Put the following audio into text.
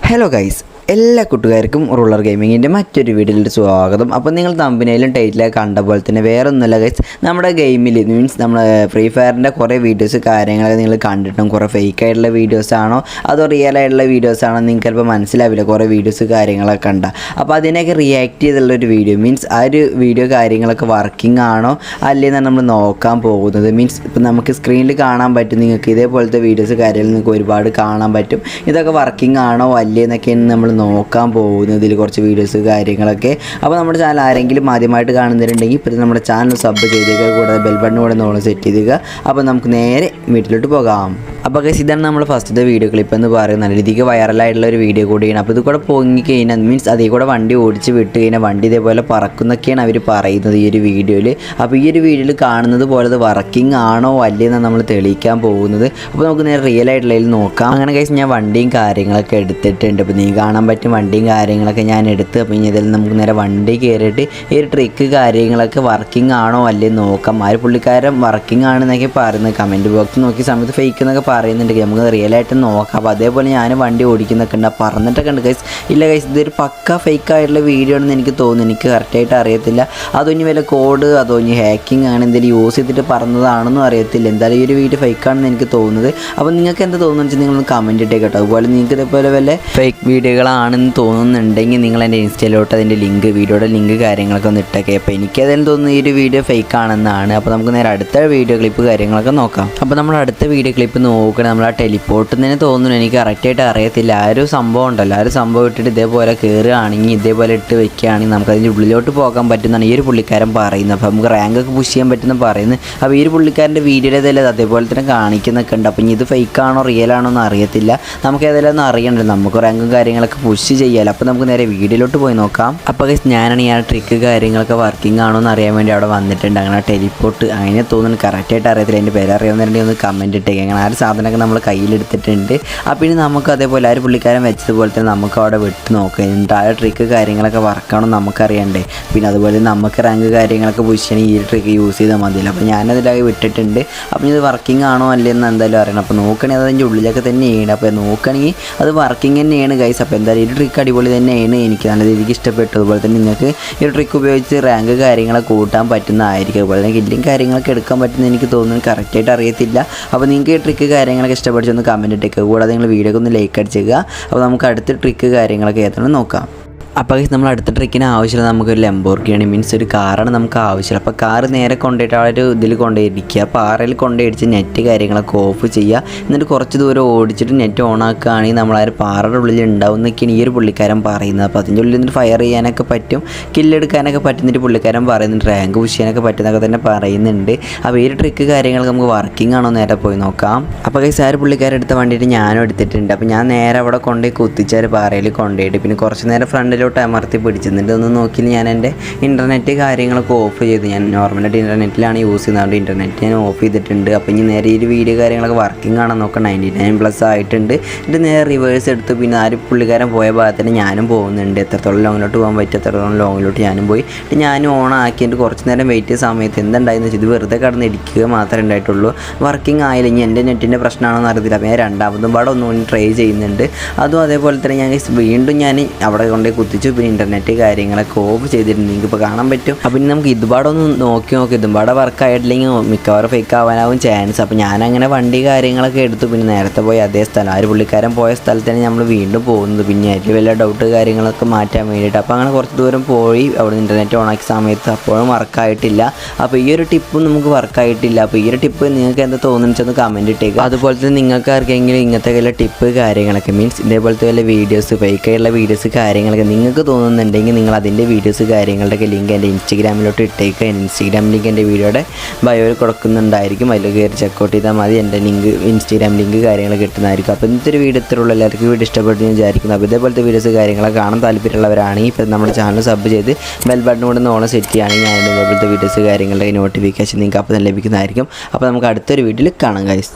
Hello guys, എല്ലാ കൂട്ടുകാർക്കും ruler ഗെയിമിങ്ങിൻ്റെ മറ്റൊരു വീഡിയോയിലേക്ക് സ്വാഗതം. അപ്പോൾ നിങ്ങൾ തമ്പനയിലും ടൈറ്റിലൊക്കെ കണ്ട പോലെ തന്നെ വേറെ ഒന്നുമല്ല ഗൈസ്, നമ്മുടെ ഗെയിമിൽ മീൻസ് നമ്മൾ ഫ്രീ ഫയറിൻ്റെ കുറേ വീഡിയോസ് കാര്യങ്ങളൊക്കെ നിങ്ങൾ കണ്ടിട്ടും കുറേ ഫേക്ക് ആയിട്ടുള്ള വീഡിയോസാണോ അതോ റിയൽ ആയിട്ടുള്ള വീഡിയോസാണോ നിങ്ങൾക്ക് ചിലപ്പോൾ മനസ്സിലാവില്ല. കുറേ വീഡിയോസ് കാര്യങ്ങളൊക്കെ കണ്ട അപ്പോൾ അതിനൊക്കെ റിയാക്ട് ചെയ്തുള്ളൊരു വീഡിയോ മീൻസ് ആ ഒരു വീഡിയോ കാര്യങ്ങളൊക്കെ വർക്കിംഗ് ആണോ അല്ലേന്നാണ് നമ്മൾ നോക്കാൻ പോകുന്നത്. മീൻസ് ഇപ്പം നമുക്ക് സ്ക്രീനിൽ കാണാൻ പറ്റും, നിങ്ങൾക്ക് ഇതേപോലത്തെ വീഡിയോസ് കാര്യങ്ങൾ നിങ്ങൾക്ക് ഒരുപാട് കാണാൻ പറ്റും. ഇതൊക്കെ വർക്കിംഗ് ആണോ അല്ലേന്നൊക്കെയാണ് നമ്മൾ നോക്കാൻ പോകുന്നതിൽ കുറച്ച് വീഡിയോസ് കാര്യങ്ങളൊക്കെ. അപ്പോൾ നമ്മുടെ ചാനൽ ആരെങ്കിലും ആദ്യമായിട്ട് കാണുന്നവരുണ്ടെങ്കിൽ ഇപ്പോൾ നമ്മുടെ ചാനൽ സബ് ചെയ്തേക്കുക, കൂടാതെ ബെൽ ബട്ടൺ കൂടെ നമ്മൾ സെറ്റ് ചെയ്തേക്കുക. അപ്പോൾ നമുക്ക് നേരെ വീട്ടിലോട്ട് പോകാം. അപ്പോൾ ഗൈസ്, ഇതാണ് നമ്മൾ ഫസ്റ്റത്തെ വീഡിയോ ക്ലിപ്പ് എന്ന് പറയുന്നത്. നല്ല രീതിക്ക് വൈറലായിട്ടുള്ള ഒരു വീഡിയോ കൂടിയാണ്. അപ്പോൾ ഇത് കൂടെ പൊങ്ങി കഴിഞ്ഞാൽ മീൻസ് അതേ കൂടെ വണ്ടി ഓടിച്ച് വിട്ട് കഴിഞ്ഞാൽ വണ്ടി ഇതേപോലെ പറക്കുന്നൊക്കെയാണ് അവർ പറയുന്നത് ഈ ഒരു വീഡിയോയിൽ. അപ്പോൾ ഈ ഒരു വീഡിയോയിൽ കാണുന്നത് പോലെ അത് വർക്കിംഗ് ആണോ അല്ലേന്നാണ് നമ്മൾ തെളിയിക്കാൻ പോകുന്നത്. അപ്പോൾ നമുക്ക് നേരെ റിയൽ ആയിട്ടുള്ളതിൽ നോക്കാം. അങ്ങനെ ഗൈസ്, ഞാൻ വണ്ടിയും കാര്യങ്ങളൊക്കെ എടുത്തിട്ടുണ്ട്. അപ്പോൾ നീ കാണാൻ പറ്റും വണ്ടിയും കാര്യങ്ങളൊക്കെ ഞാൻ എടുത്ത്. അപ്പോൾ ഇനി ഇതിൽ നമുക്ക് നേരെ വണ്ടി കയറിയിട്ട് ഈ ഒരു ട്രിക്ക് കാര്യങ്ങളൊക്കെ വർക്കിംഗ് ആണോ അല്ലേ നോക്കാം. ആ ഒരു പുള്ളിക്കാരൻ വർക്കിംഗ് ആണെന്നൊക്കെ പറയുന്നത് കമൻറ്റ് ബോക്സ് നോക്കിയ സമയത്ത് ഫേക്ക് എന്നൊക്കെ പറയുന്നുണ്ട്. നമുക്ക് റിയലായിട്ട് നോക്കാം. അപ്പോൾ അതേപോലെ ഞാൻ വണ്ടി ഓടിക്കുന്നൊക്കെ ഉണ്ട്, പറഞ്ഞിട്ടൊക്കെ ഉണ്ട് ഗൈസ്. ഇല്ല ഗൈസ്, ഇതൊരു പക്ക ഫേക്ക് ആയിട്ടുള്ള വീഡിയോ ആണെന്ന് എനിക്ക് തോന്നുന്നു. എനിക്ക് കറക്റ്റായിട്ട് അറിയത്തില്ല. അതോ ഇനി വല്ല കോഡ് അതോ ഇനി ഹാക്കിംഗ് ആണ് എന്തെങ്കിലും യൂസ് ചെയ്തിട്ട് പറഞ്ഞതാണെന്നും അറിയത്തില്ല. എന്തായാലും ഈ ഒരു വീഡിയോ ഫേക്കാണെന്ന് എനിക്ക് തോന്നുന്നത്. അപ്പോൾ നിങ്ങൾക്ക് എന്താ തോന്നുന്നത് വെച്ചാൽ നിങ്ങളൊന്ന് കമൻറ്റ് ഇട്ടേ കേട്ടോ. അതുപോലെ നിങ്ങൾക്ക് ഇതേപോലെ വല്ല ഫേക്ക് വീഡിയോകളാണെന്ന് തോന്നുന്നുണ്ടെങ്കിൽ നിങ്ങൾ എൻ്റെ ഇൻസ്റ്റയിലോട്ട് അതിൻ്റെ ലിങ്ക് വീഡിയോയുടെ ലിങ്ക് കാര്യങ്ങളൊക്കെ ഒന്ന് ഇട്ടേക്കെ. അപ്പോൾ എനിക്കതിൽ തോന്നുന്നു ഈ ഒരു വീഡിയോ ഫേക്ക് ആണെന്നാണ്. അപ്പോൾ നമുക്ക് നേരെ അടുത്ത വീഡിയോ ക്ലിപ്പ് കാര്യങ്ങളൊക്കെ നോക്കാം. അപ്പോൾ നമ്മൾ അടുത്ത വീഡിയോ ക്ലിപ്പ് നോക്കണം. നമ്മൾ ആ ടെലിപ്പോർട്ട് തന്നെ തോന്നുന്നു, എനിക്ക് കറക്റ്റായിട്ട് അറിയത്തില്ല. ആ ഒരു സംഭവം ഉണ്ടല്ലോ, ആ ഒരു സംഭവം ഇട്ടിട്ട് ഇതേപോലെ കയറുകയാണെങ്കിൽ ഇതേപോലെ ഇട്ട് വെക്കുകയാണെങ്കിൽ നമുക്ക് അതിൻ്റെ ഉള്ളിലോട്ട് പോകാൻ പറ്റുന്നതാണ് ഈ ഒരു പുള്ളിക്കാരൻ പറയുന്നത്. അപ്പോൾ നമുക്ക് റാങ്കൊക്കെ പുഷ് ചെയ്യാൻ പറ്റുമെന്ന് പറയുന്നത്. അപ്പോൾ ഈ ഒരു പുള്ളിക്കാരൻ്റെ വീഡിയോയിലേതല്ലേ അതേപോലെ തന്നെ കാണിക്കുന്നൊക്കെ ഉണ്ട്. അപ്പോൾ ഇനി ഇത് ഫേക്കാണോ റിയൽ ആണോ എന്ന് അറിയത്തില്ല. നമുക്ക് ഏതെങ്കിലും ഒന്നും അറിയണ്ടല്ലോ, നമുക്ക് റാങ്കും കാര്യങ്ങളൊക്കെ പുഷ് ചെയ്യാമല്ലോ. അപ്പോൾ നമുക്ക് നേരെ വീഡിയോയിലോട്ട് പോയി നോക്കാം. അപ്പോൾ ഞാനാണ് ഈ ട്രിക്ക് കാര്യങ്ങളൊക്കെ വർക്കിംഗ് ആണോ എന്ന് അറിയാൻ വേണ്ടി അവിടെ വന്നിട്ടുണ്ട്. അങ്ങനെ ടെലിപ്പോർട്ട് അങ്ങനെ തോന്നുന്നു, കറക്റ്റായിട്ട് അറിയത്തില്ല. എൻ്റെ പേര് അറിയാവുന്നതിൻ്റെ ഒന്ന് കമൻറ്റ് ഇട്ടേക്ക്. അങ്ങനെ ആ ഒരു സാധനമൊക്കെ നമ്മൾ കയ്യിലെടുത്തിട്ടുണ്ട്. അപ്പോൾ ഇനി നമുക്ക് അതേപോലെ ആ ഒരു പുള്ളിക്കാരൻ വെച്ചതുപോലെ തന്നെ നമുക്ക് അവിടെ വിട്ട് നോക്കാം. എന്നിട്ട് ആ ട്രിക്ക് കാര്യങ്ങളൊക്കെ വർക്കാണോ നമുക്കറിയണ്ടേ. പിന്നെ അതുപോലെ നമുക്ക് റാങ്ക് കാര്യങ്ങളൊക്കെ പുഷ് ചെയ്യണമെങ്കിൽ ഈ ട്രിക്ക് യൂസ് ചെയ്താൽ മതിയല്ലോ. അപ്പോൾ ഞാനതിലായി വിട്ടിട്ടുണ്ട്. അപ്പോൾ ഇത് വർക്കിംഗ് ആണോ അല്ലെന്ന് എന്തായാലും അറിയണം. അപ്പോൾ നോക്കണമെങ്കിൽ അത് അതിൻ്റെ ഉള്ളിലൊക്കെ തന്നെയാണ്. അപ്പോൾ നോക്കണമെങ്കിൽ അത് വർക്കിംഗ് തന്നെയാണ് ഗൈസ്. അപ്പോൾ എന്തായാലും ഈ ട്രിക്ക് അടിപൊളി തന്നെയാണ്, എനിക്ക് നല്ല രീതിക്ക് ഇഷ്ടപ്പെട്ടു. അതുപോലെ തന്നെ നിങ്ങൾക്ക് ഈ ട്രിക്ക് ഉപയോഗിച്ച് റാങ്ക് കാര്യങ്ങളൊക്കെ കൂട്ടാൻ പറ്റുന്നതായിരിക്കും. അതുപോലെ തന്നെ കില്ലും കാര്യങ്ങളൊക്കെ എടുക്കാൻ പറ്റുന്ന എനിക്ക് തോന്നുന്നു, കറക്റ്റായിട്ട് അറിയത്തില്ല. അപ്പോൾ നിങ്ങൾക്ക് ഈ ട്രിക്ക് കാര്യങ്ങളൊക്കെ ഇഷ്ടപ്പെടിച്ചൊന്ന് കമൻറ്റ് ഇട്ടേക്കുക. കൂടാതെ നിങ്ങൾ വീഡിയോക്ക് ഒന്ന് ലൈക്ക് അടിച്ചേക്കുക. അപ്പോൾ നമുക്ക് അടുത്ത ട്രിക്ക് കാര്യങ്ങളൊക്കെ ഏതാണ് നോക്കാം. അപ്പോൾ നമ്മൾ അടുത്ത ട്രിക്കിന് ആവശ്യമില്ല, നമുക്കൊരു ലംബോർഗിനി മീൻസ് ഒരു കാറാണ് നമുക്ക് ആവശ്യമില്ല. അപ്പോൾ കാറ് നേരെ കൊണ്ടുപോയിട്ട് ആ ഒരു ഇതിൽ കൊണ്ടുപോയിരിക്കുക. പാറയിൽ കൊണ്ടുപോയിടിച്ച് നെറ്റ് കാര്യങ്ങളൊക്കെ ഓഫ് ചെയ്യുക. എന്നിട്ട് കുറച്ച് ദൂരം ഓടിച്ചിട്ട് നെറ്റ് ഓൺ ആക്കുകയാണെങ്കിൽ നമ്മൾ ആ ഒരു പാറയുടെ ഉള്ളിൽ ഉണ്ടാവും എന്നൊക്കെയാണ് ഈ ഒരു പുള്ളിക്കാരൻ പറയുന്നത്. അപ്പോൾ അതിൻ്റെ ഉള്ളിൽ നിന്ന് ഫയർ ചെയ്യാനൊക്കെ പറ്റും, കില്ലെടുക്കാനൊക്കെ പറ്റുന്നിട്ട് പുള്ളിക്കാരൻ പറയുന്നുണ്ട്, റാങ്ക് പുഷ് ചെയ്യാനൊക്കെ പറ്റുന്നൊക്കെ തന്നെ പറയുന്നുണ്ട്. അപ്പോൾ ഈ ഒരു ട്രിക്ക് കാര്യങ്ങളൊക്കെ നമുക്ക് വർക്കിംഗ് ആണോ നേരെ പോയി നോക്കാം. അപ്പോൾ ഗൈസ്, ആ ഒരു പുള്ളിക്കാരൻ എടുത്ത വണ്ടിയിട്ട് ഞാനും എടുത്തിട്ടുണ്ട്. അപ്പോൾ ഞാൻ നേരെ അവിടെ കൊണ്ടുപോയി കുത്തിച്ച ഒരു പാറയിൽ കൊണ്ടുപോയിട്ട് പിന്നെ കുറച്ച് നേരം ഫ്രണ്ടിൽ അമർത്തി പിടിച്ചിട്ടുണ്ട്. ഒന്ന് നോക്കി ഞാൻ എൻ്റെ ഇൻ്റർനെറ്റ് കാര്യങ്ങളൊക്കെ ഓഫ് ചെയ്തു. ഞാൻ നോർമലായിട്ട് ഇൻ്റർനെറ്റിലാണ് യൂസ് ചെയ്യുന്നത്, ഇൻ്റർനെറ്റ് ഞാൻ ഓഫ് ചെയ്തിട്ടുണ്ട്. അപ്പോൾ ഇനി നേരെ ഈ വീഡിയോ കാര്യങ്ങളൊക്കെ വർക്കിംഗ് ആണെന്ന് നോക്കാം. 99+ ആയിട്ടുണ്ട്. ഇത് നേരെ റിവേഴ്സ് എടുത്ത് പിന്നെ ആ ഒരു പുള്ളിക്കാരൻ പോയ ഭാഗത്തിന് ഞാനും പോകുന്നുണ്ട്. എത്രത്തോളം ലോങ്ങിലോട്ട് പോകാൻ പറ്റും എത്രത്തോളം ലോങ്ങിലോട്ട് ഞാനും പോയി. ഞാനും ഓൺ ആക്കിയിട്ട് കുറച്ച് നേരം വെയിറ്റ് ചെയ്ത സമയത്ത് എന്തുണ്ടായെന്ന് വെച്ചാൽ ഇത് വെറുതെ കടന്ന് ഇടിക്കുക മാത്രമേ ഉണ്ടായിട്ടുള്ളൂ, വർക്കിംഗ് ആയില്ല. ഇനി എൻ്റെ നെറ്റിൻ്റെ പ്രശ്നമാണെന്ന് അറിയത്തില്ല. അപ്പോൾ ഞാൻ രണ്ടാമതും പാടെ ഒന്നുകൂടി ട്രൈ ചെയ്യുന്നുണ്ട്. അതും അതേപോലെ തന്നെ ഞാൻ വീണ്ടും ഞാൻ അവിടെ കൊണ്ടുപോയി കുത്തിച്ചു. പിന്നെ ഇൻ്റർനെറ്റ് കാര്യങ്ങളൊക്കെ ഓഫ് ചെയ്തിട്ടുണ്ട്, നിങ്ങൾക്ക് ഇപ്പോൾ കാണാൻ പറ്റും. അപ്പോൾ ഇനി നമുക്ക് ഇതുപാടെ ഒന്ന് നോക്കി ഇതുപാടെ വർക്ക് ആയിട്ടില്ലെങ്കിൽ മിക്കവാറും ഫേക്ക് ആവാനാവും ചാൻസ്. അപ്പോൾ ഞാനങ്ങനെ വണ്ടി കാര്യങ്ങളൊക്കെ എടുത്തു. പിന്നെ നേരത്തെ പോയി അതേ സ്ഥലം ആ ഒരു പുള്ളിക്കാരൻ പോയ സ്ഥലത്താണ് നമ്മൾ വീണ്ടും പോകുന്നത്. പിന്നെ അതിൽ വല്ല ഡൗട്ട് കാര്യങ്ങളൊക്കെ മാറ്റാൻ വേണ്ടിയിട്ട്. അപ്പോൾ അങ്ങനെ കുറച്ച് ദൂരം പോയി അവിടെ ഇൻ്റർനെറ്റ് ഓൺ ആക്കിയ സമയത്ത് അപ്പോഴും വർക്കായിട്ടില്ല. അപ്പോൾ ഈ ഒരു ടിപ്പും നമുക്ക് വർക്കായിട്ടില്ല. അപ്പോൾ ഈ ഒരു ടിപ്പ് നിങ്ങൾക്ക് എന്താ തോന്നുന്നു വെച്ചാൽ കമൻറ്റ് ഇട്ടേക്കുക. അതുപോലെ തന്നെ നിങ്ങൾക്ക് ആർക്കെങ്കിലും ഇങ്ങനത്തെ വല്ല ടിപ്പ് കാര്യങ്ങളൊക്കെ മീൻസ് ഇതേപോലത്തെ വല്ല വീഡിയോസ് ഫേക്കായിട്ടുള്ള വീഡിയോസ് കാര്യങ്ങളൊക്കെ നിങ്ങൾക്ക് തോന്നുന്നുണ്ടെങ്കിൽ നിങ്ങൾ അതിൻ്റെ വീഡിയോസ് കാര്യങ്ങളുടെയൊക്കെ ലിങ്ക് എൻ്റെ ഇൻസ്റ്റഗ്രാമിലോട്ട് ഇട്ടേക്കുക. ഇൻസ്റ്റഗ്രാം ലിങ്ക് എൻ്റെ വീഡിയോയുടെ ബയോയിൽ കൊടുക്കുന്നുണ്ടായിരിക്കും, അതിൽ കയറി ചെക്കൗട്ട് ചെയ്താൽ മതി. എൻ്റെ ലിങ്ക് ഇൻസ്റ്റഗ്രാം ലിങ്ക് കാര്യങ്ങൾ കിട്ടുന്നതായിരിക്കും. അപ്പോൾ ഇന്നത്തെ ഒരു വീഡിയോ ഇത്രയുള്ള എല്ലാവർക്കും വീഡിയോ ഇഷ്ടപ്പെട്ടു എന്ന് വിചാരിക്കുന്നു. അപ്പോൾ ഇതേപോലത്തെ വീഡിയോസ് കാര്യങ്ങളൊക്കെ കാണാൻ താല്പര്യമുള്ളവരാണെങ്കിൽ ഇപ്പോൾ നമ്മുടെ ചാനൽ സബ് ചെയ്ത് ബെൽ ബട്ടൺ കൂടെ ഓണം സെറ്റ് ചെയ്യുകയാണെങ്കിൽ ഞാൻ ഇതേപോലത്തെ വീഡിയോസ് കാര്യങ്ങളുടെ നോട്ടിഫിക്കേഷൻ നിങ്ങൾക്ക് അപ്പോൾ തന്നെ ലഭിക്കുന്നതായിരിക്കും. അപ്പോൾ നമുക്ക് അടുത്തൊരു വീഡിയോയിൽ കാണാം ഗൈസ്.